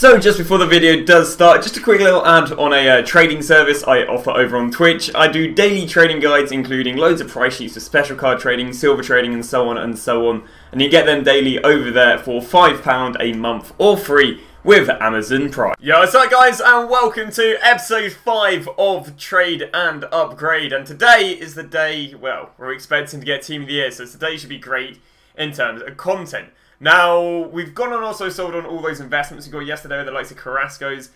So just before the video does start, just a quick little ad on a trading service I offer over on Twitch. I do daily trading guides including loads of price sheets for special card trading, silver trading and so on and so on. And you get them daily over there for £5 a month or free with Amazon Prime. Yo, what's up guys and welcome to episode 5 of Trade and Upgrade. And today is the day, well, we're expecting to get Team of the Year, so today should be great in terms of content. Now, we've gone and also sold on all those investments we got yesterday with the likes of Carrasco's.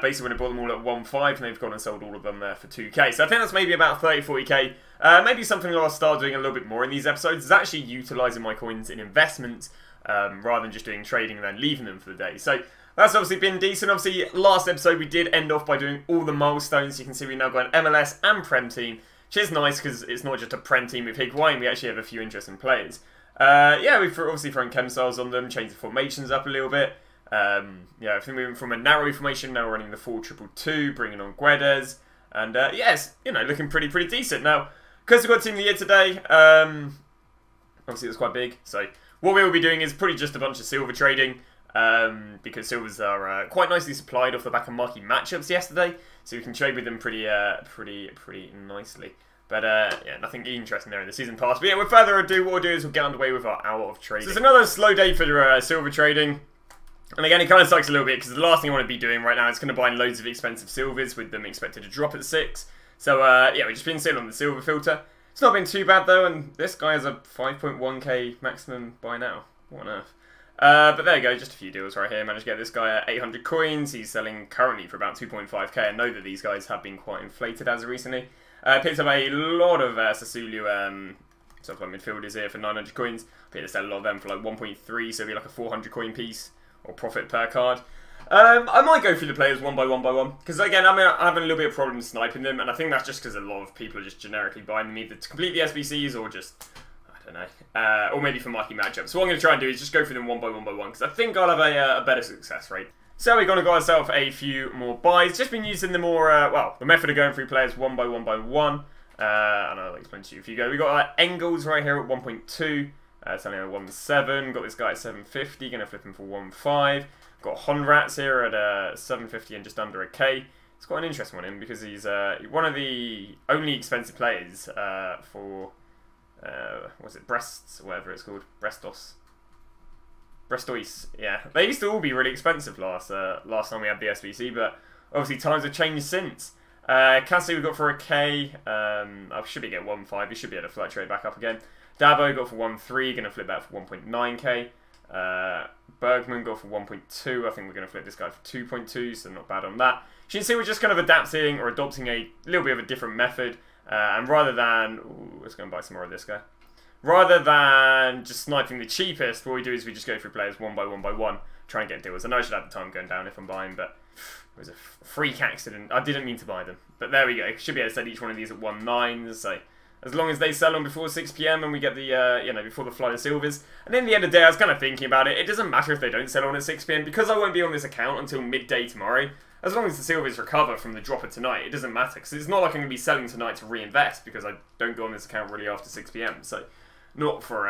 Basically, when I bought them all at 1.5, and they've gone and sold all of them for 2k. So I think that's maybe about 30-40k. Maybe something I'll start doing a little bit more in these episodes is actually utilising my coins in investments rather than just doing trading and then leaving them for the day. So that's obviously been decent. Obviously, last episode we did end off by doing all the milestones. You can see we've now got an MLS and Prem team, which is nice because it's not just a Prem team with Higuain. We actually have a few interesting players. Yeah, we've obviously thrown chem styles on them, changed the formations up a little bit. Yeah, I think we went from a narrow formation, now running the 4-2-2, bringing on Guedes. And yes, you know, looking pretty decent. Now, because we've got Team of the Year today, obviously it's quite big. So what we will be doing is probably just a bunch of silver trading. Because silvers are quite nicely supplied off the back of marquee matchups yesterday. So we can trade with them pretty nicely. But, yeah, nothing interesting there in the season pass. But yeah, with further ado, what we'll do is we'll get underway with our hour of trading. So it's another slow day for silver trading. And again, it kind of sucks a little bit because the last thing I want to be doing right now is going to buy loads of expensive silvers with them expected to drop at 6. So, yeah, we've just been sitting on the silver filter. It's not been too bad, though, and this guy has a 5.1k maximum by now. What on earth? But there you go, just a few deals right here. Managed to get this guy at 800 coins. He's selling currently for about 2.5k. I know that these guys have been quite inflated as of recently. Picked up a lot of Sasulu sort of like midfielders here for 900 coins. Picked to sell a lot of them for like 1.3, so it'd be like a 400 coin piece or profit per card. I might go through the players one by one because again, I'm having a little bit of problem sniping them, and I think that's just because a lot of people are just generically buying them either to complete the SBCs or just, I don't know, or maybe for marquee matchups. So what I'm going to try and do is just go through them one by one because I think I'll have a better success rate. So we're going to got ourselves a few more buys. Just been using the more, well, the method of going through players one by one. And I'll explain to you if you go. We got Engels right here at 1.2, selling at 1.7. Got this guy at 750, going to flip him for 1.5. Got Honrats here at 750 and just under a K. It's quite an interesting one in because he's one of the only expensive players for, what's it, Brests, whatever it's called, Brestois, yeah. They used to all be really expensive last time we had the SBC, but obviously times have changed since. Cassie we got for a K. I should be getting 1.5. He should be able to fluctuate back up again. Dabo got for 1.3. Going to flip that for 1.9k. Bergman got for 1.2. I think we're going to flip this guy for 2.2, so not bad on that. As you can see, we're just kind of adapting or adopting a little bit of a different method. And rather than, ooh, let's go and buy some more of this guy. Rather than just sniping the cheapest, what we do is we just go through players one by one, try and get deals. I know I should have the time going down if I'm buying, but it was a freak accident. I didn't mean to buy them. But there we go. Should be able to sell each one of these at 1.9. So as long as they sell on before 6 PM and we get the, you know, before the flood of silvers. And in the end of the day, I was kind of thinking about it. It doesn't matter if they don't sell on at 6 PM because I won't be on this account until midday tomorrow. As long as the silvers recover from the drop of tonight, it doesn't matter. Because it's not like I'm going to be selling tonight to reinvest because I don't go on this account really after 6 PM. So not for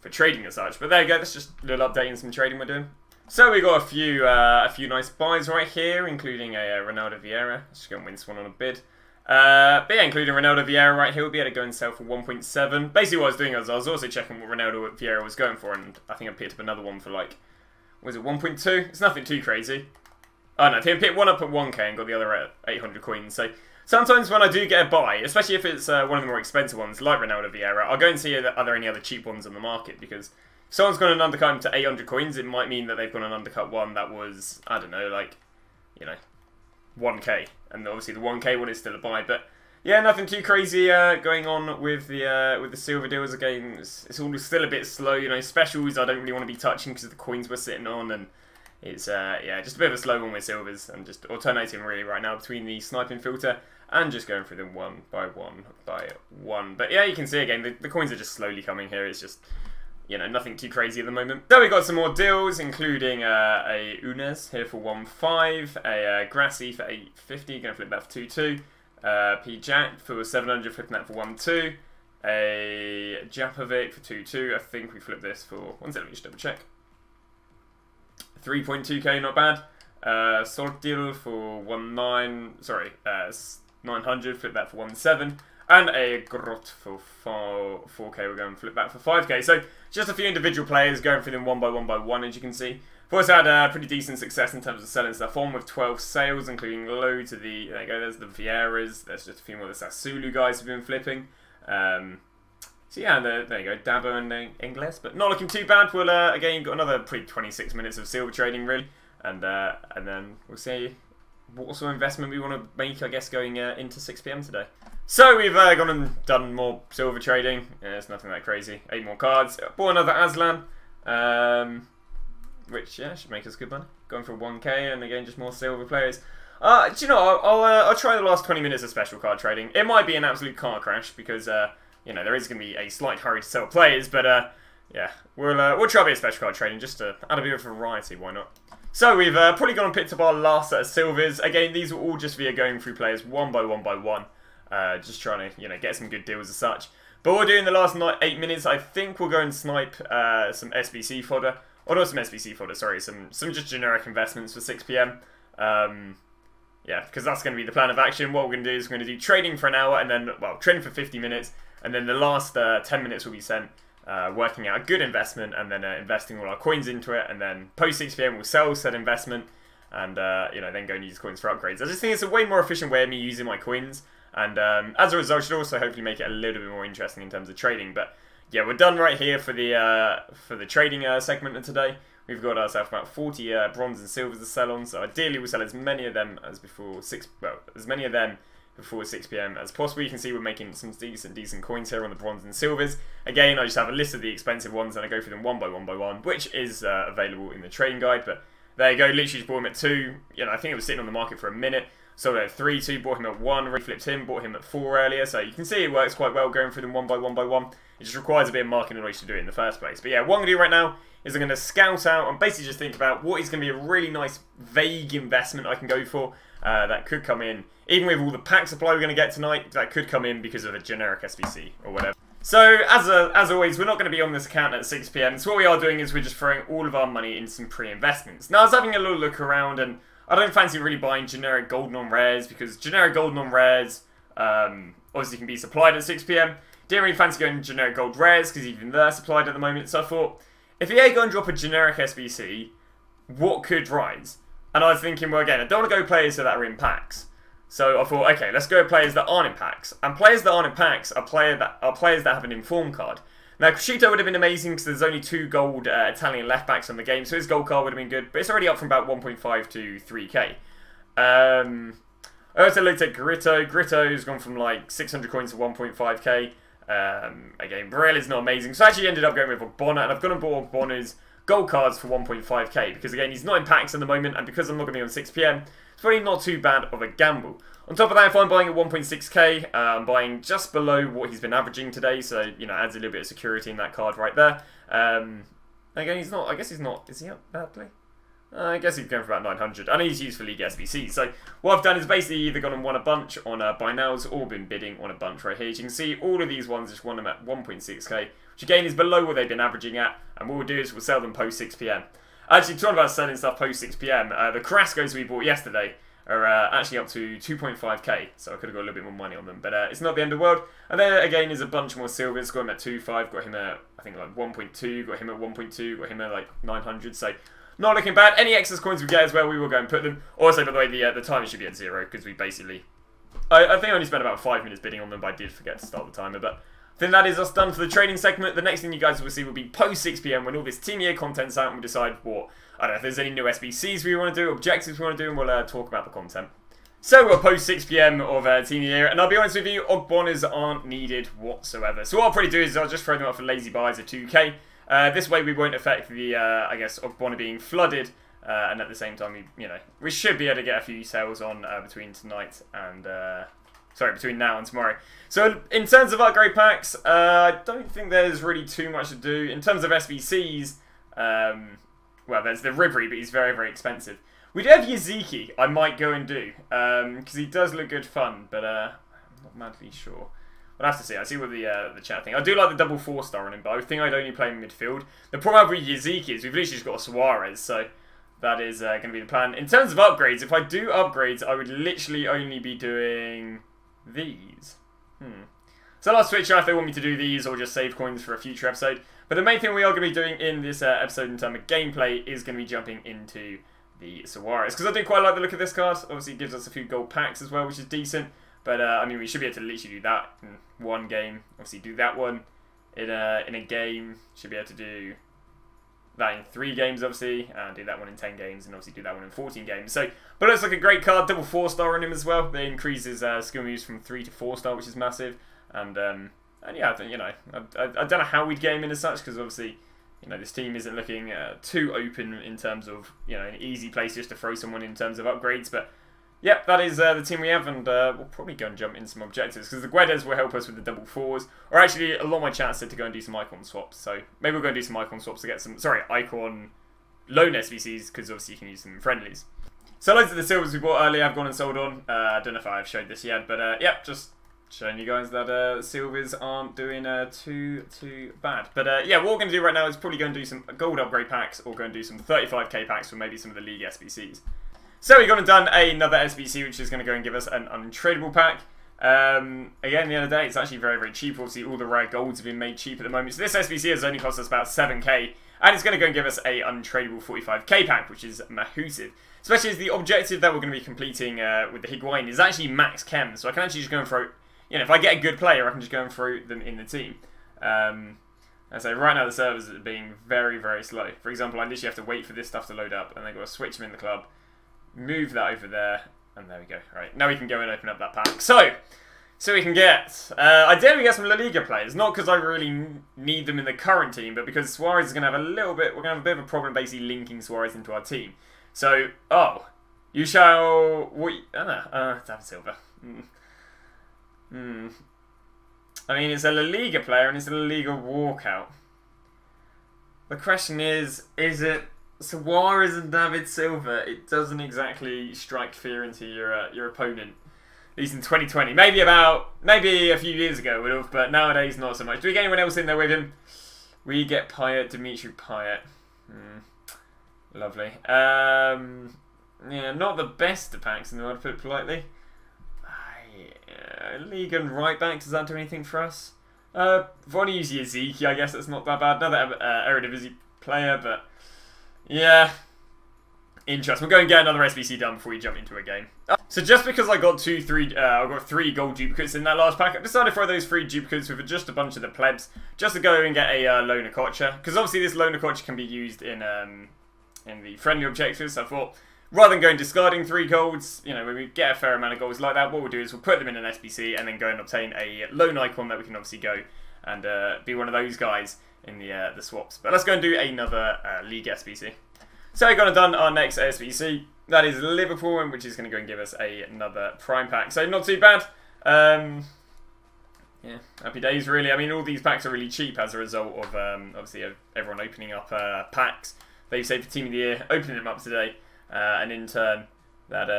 trading as such, but there you go. That's just a little update on some trading we're doing. So we got a few nice buys right here, including a Ronaldo Vieira. Let's just go and win this one on a bid. But yeah, including Ronaldo Vieira right here, we'll be able to go and sell for 1.7. Basically, what I was doing is I was also checking what Ronaldo Vieira was going for, and I think I picked up another one for like, was it 1.2? It's nothing too crazy. Oh no, I think I picked one up at 1k and got the other at 800 coins. So sometimes when I do get a buy, especially if it's one of the more expensive ones, like Ronaldo Vieira, I'll go and see are there any other cheap ones on the market, because if someone's gone and undercut him to 800 coins, it might mean that they've gone and undercut one that was, I don't know, like, you know, 1k. And obviously the 1k one is still a buy, but yeah, nothing too crazy going on with the silver deals. Again, it's all still a bit slow, you know, specials I don't really want to be touching because of the coins we're sitting on, and it's, yeah, just a bit of a slow one with silvers, and just alternating really right now between the sniping filter and just going through them one by one. But yeah, you can see again, the coins are just slowly coming here. It's just, you know, nothing too crazy at the moment. So we got some more deals, including a Unez here for 1.5, a Grassi for 850, going to flip that for 2.2, P Jack for 700, flipping that for 1.2, a Japovic for 2.2. I think we flipped this for, one second, let me just double check. 3.2k, not bad. Sortil for 900, flip that for 1.7. And a Grot for 4k, we're going to flip that for 5k. So just a few individual players going through them one by one, as you can see. We've also had pretty decent success in terms of selling stuff on with 12 sales, including loads of the, there you go, there's the FLAIRs, there's just a few more of the Sasulu guys who've been flipping. So yeah, there you go, Dabo and Ingles, but not looking too bad. We'll, again, got another pretty 26 minutes of silver trading, really. And then we'll see what sort of investment we want to make, I guess, going into 6 PM today. So we've gone and done more silver trading. It's nothing that crazy. 8 more cards. Bought another Aslan, which yeah should make us good money. Going for 1k, and again just more silver players. Do you know? I'll try the last 20 minutes of special card trading. It might be an absolute car crash because you know, there is going to be a slight hurry to sell players, but yeah, we'll try a bit of special card trading just to add a bit of variety. Why not? So we've probably gone and picked up our last set of silvers. Again, these will all just be going through players one by one. Just trying to, you know, get some good deals as such. But what we'll do in the last 8 minutes, I think we'll go and snipe some SBC fodder. Or not some SBC fodder, sorry, some just generic investments for 6 PM. Yeah, because that's going to be the plan of action. What we're going to do is we're going to do trading for an hour, and then, well, trading for 50 minutes. And then the last 10 minutes will be spent working out a good investment, and then investing all our coins into it. And then post 6 PM we'll sell said investment, and you know, then go and use coins for upgrades. I just think it's a way more efficient way of me using my coins. And as a result, should also hopefully make it a little bit more interesting in terms of trading. But yeah, we're done right here for the trading segment of today. We've got ourselves about 40 bronze and silvers to sell on. So ideally, we'll sell as many of them as before 6 PM as possible. You can see we're making some decent coins here on the bronze and silvers. Again, I just have a list of the expensive ones, and I go through them one by one, which is available in the trading guide. But there you go, literally just bought him at 2. You know, I think it was sitting on the market for a minute. Sold at 3-2, bought him at 1, reflipped him, bought him at 4 earlier. So you can see it works quite well going through them one by one. It just requires a bit of marketing knowledge to do it in the first place. But yeah, what I'm going to do right now is I'm going to scout out and basically just think about what is going to be a really nice vague investment I can go for that could come in. Even with all the pack supply we're going to get tonight, that could come in because of a generic SBC or whatever. So, as always, we're not going to be on this account at 6 PM. So what we are doing is we're just throwing all of our money into some pre-investments. Now, I was having a little look around, and I don't fancy really buying generic gold non-rares, because generic gold non-rares obviously can be supplied at 6 PM. Didn't really fancy going generic gold rares, because even they're supplied at the moment. So I thought, if EA go and drop a generic SBC, what could rise? And I was thinking, well, again, I don't want to go players that are in packs. So I thought, okay, let's go players that aren't in packs. And players that aren't in packs are players that have an inform card. Now, Crescito would have been amazing because there's only 2 gold Italian left backs on the game, so his gold card would have been good, but it's already up from about 1.5 to 3k. I also looked at Gritto. Gritto's gone from like 600 coins to 1.5k. Again, Barella's not amazing, so I actually ended up going with Ogbonna, and I've gone and bought Ogbonna's gold cards for 1.5k because, again, he's not in packs at the moment, and because I'm not going to be on 6 PM, it's probably not too bad of a gamble. On top of that, if I'm buying at 1.6k, I'm buying just below what he's been averaging today, so, you know, adds a little bit of security in that card right there. Again, he's not, I guess he's not, is he up badly? I guess he's going for about 900. I know he's used for League SBC, so what I've done is basically either gone and won a bunch on buy nows or been bidding on a bunch right here. As you can see, all of these ones just won them at 1.6k, which again is below what they've been averaging at, and what we'll do is we'll sell them post 6 PM. Actually, talking about selling stuff post 6 PM, the Carrascos we bought yesterday are actually up to 2.5k, so I could have got a little bit more money on them, but it's not the end of the world. And there again is a bunch more silvers. Got him at 2.5, got him at I think like 1.2, got him at 1.2, got him at like 900. So not looking bad. Any excess coins we get as well, we will go and put them. Also, by the way, the timer should be at 0 because we basically I think I only spent about 5 minutes bidding on them, but I did forget to start the timer. But I think that is us done for the trading segment. The next thing you guys will see will be post 6 PM when all this Team Year content's out, and we decide what, I don't know if there's any new SBCs we want to do, objectives we want to do, and we'll talk about the content. So we're post 6 PM of Team Year, and I'll be honest with you, Ogbonnas aren't needed whatsoever. So what I'll probably do is I'll just throw them up for lazy buys at 2k. This way we won't affect the, I guess, Ogbonna being flooded, and at the same time, we should be able to get a few sales on between tonight and, between now and tomorrow. So in terms of upgrade packs, I don't think there's really too much to do. In terms of SBCs, well, there's the Ribery, but he's very, very expensive. We do have Yaziki, I might go and do, because he does look good fun, but I'm not madly sure. We'll have to see. I see what the chat think. I do like the double 4-star on him, but I think I'd only play him in midfield. The problem with Yaziki is we've literally just got a SUAREZ, so that is going to be the plan. In terms of upgrades, if I do upgrades, I would literally only be doing these. So I'll switch out if they want me to do these or just save coins for a future episode. But the main thing we are going to be doing in this episode in terms of gameplay is going to be jumping into the SUAREZ. Because I do quite like the look of this card. Obviously it gives us a few gold packs as well, which is decent. But I mean, we should be able to literally do that in one game. Obviously do that one in a game. Should be able to do that in 3 games, obviously, and do that one in 10 games, and obviously do that one in 14 games. So, but it's like a great card, double 4-star on him as well. They increase his skill moves from 3 to 4-star, which is massive. And yeah, I think, you know, I don't know how we'd game in as such, because obviously, you know, this team isn't looking too open in terms of, you know, an easy place just to throw someone in terms of upgrades. But yeah, that is the team we have, and we'll probably go and jump in some objectives, because the Guedes will help us with the double 4s. Or actually, a lot of my chat said to go and do some icon swaps, so maybe we'll go and do some icon swaps to get some, sorry, icon loan SBCs, because obviously you can use them in friendlies. So loads of the silvers we bought earlier I've gone and sold on. I don't know if I've showed this yet, but yeah, just showing you guys that silvers aren't doing too bad. But yeah, what we're going to do right now is probably go and do some gold upgrade packs, or go and do some 35k packs for maybe some of the league SBCs. So we've gone and done another SBC, which is going to go and give us an untradeable pack. Again, the other day, it's actually very, very cheap. Obviously, all the rare golds have been made cheap at the moment. So this SBC has only cost us about 7k, and it's going to go and give us a untradeable 45k pack, which is massive. Especially as the objective that we're going to be completing with the Higuain is actually max chem. So I can actually just go and throw, you know, if I get a good player, I can just go and throw them in the team. And so right now the servers are being very, very slow. For example, I literally have to wait for this stuff to load up, and then got to switch them in the club. Move that over there, and there we go. Right, now we can go and open up that pack. So we can get, ideally we get some La Liga players, not because I really need them in the current team, but because Suarez is going to have a little bit, we're going to have a bit of a problem basically linking Suarez into our team. So, oh, you shall, David Silva. I mean, it's a La Liga player, and it's a La Liga walkout. The question is it Suarez and David Silva? It doesn't exactly strike fear into your opponent. At least in 2020. Maybe a few years ago would have, but nowadays not so much. Do we get anyone else in there with him? We get Payet, Dimitri Payet. Lovely. Yeah, not the best of packs in the world, to put it politely. League and right back, does that do anything for us? If I want to use Yaziki, I guess that's not that bad. Another Eredivisie player, but yeah. Interesting. We'll go and get another SBC done before we jump into a game. So just because I got I got 3 gold duplicates in that last pack, I decided to throw those 3 duplicates with just a bunch of the plebs, just to go and get a loaner Kocha, because obviously this loaner Kocha can be used in the friendly objectives. So I thought, rather than going discarding 3 golds, you know, when we get a fair amount of golds like that, what we'll do is we'll put them in an SBC and then go and obtain a loan icon that we can obviously go and be one of those guys in the swaps. But let's go and do another league SBC. So we've gone and done our next SBC. That is Liverpool, which is going to go and give us another prime pack. So not too bad. Yeah, happy days really. I mean, all these packs are really cheap as a result of obviously everyone opening up packs. They've saved the team of the year, opening them up today. And in turn, that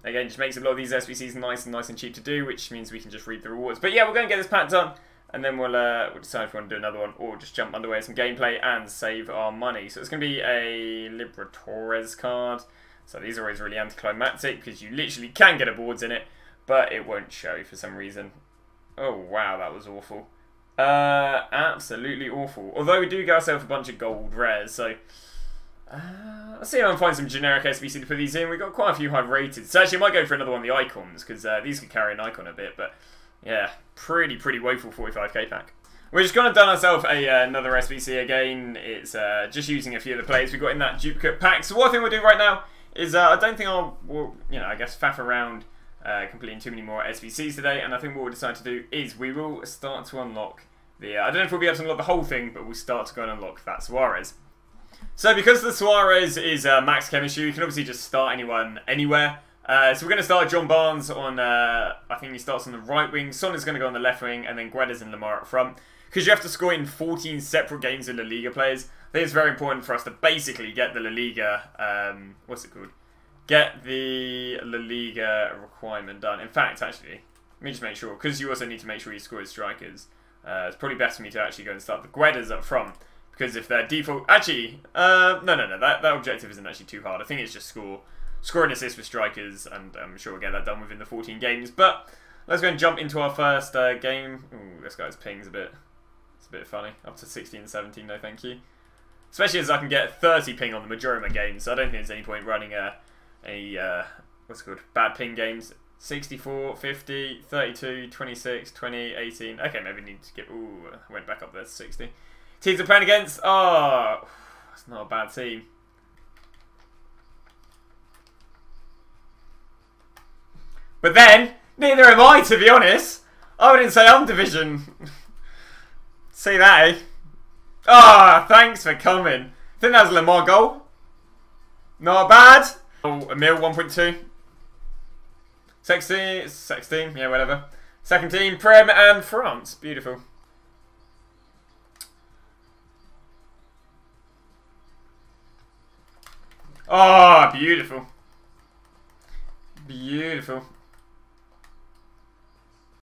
again just makes a lot of these SBCs nice and cheap to do, which means we can just reap the rewards. But yeah, we're going to get this pack done, and then we'll decide if we want to do another one or just jump underway some gameplay and save our money. So it's going to be a Libertadores card. So these are always really anticlimactic because you literally can get awards in it, but it won't show for some reason. Oh wow, that was awful. Absolutely awful. Although we do get ourselves a bunch of gold rares, so let's see if I can find some generic SBC to put these in. We've got quite a few high rated. So actually I might go for another one of the icons, because these could carry an icon a bit, but yeah, pretty woeful 45k pack. We're just going to done ourselves another SBC again. It's just using a few of the players we got in that duplicate pack. So what I think we'll do right now is I don't think I guess faff around completing too many more SBCs today, and I think what we'll decide to do is we will start to unlock the, I don't know if we'll be able to unlock the whole thing, but we'll start to go and unlock that Suarez. So because the Suarez is max chemistry, you can obviously just start anyone anywhere. So we're going to start John Barnes on, I think he starts on the right wing, Son is going to go on the left wing, and then Guedes and Lamar up front. Because you have to score in 14 separate games of La Liga players, I think it's very important for us to basically get the La Liga, what's it called? Get the La Liga requirement done. In fact, actually, let me just make sure, because you also need to make sure you score as strikers. It's probably best for me to actually go and start the Guedes up front, Because if their default... Actually, no. That objective isn't actually too hard. I think it's just score an assist with strikers, and I'm sure we'll get that done within the 14 games. But let's go and jump into our first game. Ooh, this guy's ping's it's a bit funny. Up to 16 and 17, no thank you. Especially as I can get 30 ping on the majority of my games, so I don't think there's any point running what's it called? Bad ping games. 64, 50, 32, 26, 20, 18. Okay, maybe need to get... Ooh, I went back up there to 60. Teams we're playing against. Oh, it's not a bad team. But then, neither am I, to be honest. I wouldn't say I'm division. See that, eh? Ah, oh, thanks for coming. I think that was a Lamar goal. Not bad. Oh, Emil 1.2. 16, yeah, whatever. Second team, Prem and France. Beautiful. Oh, beautiful. Beautiful.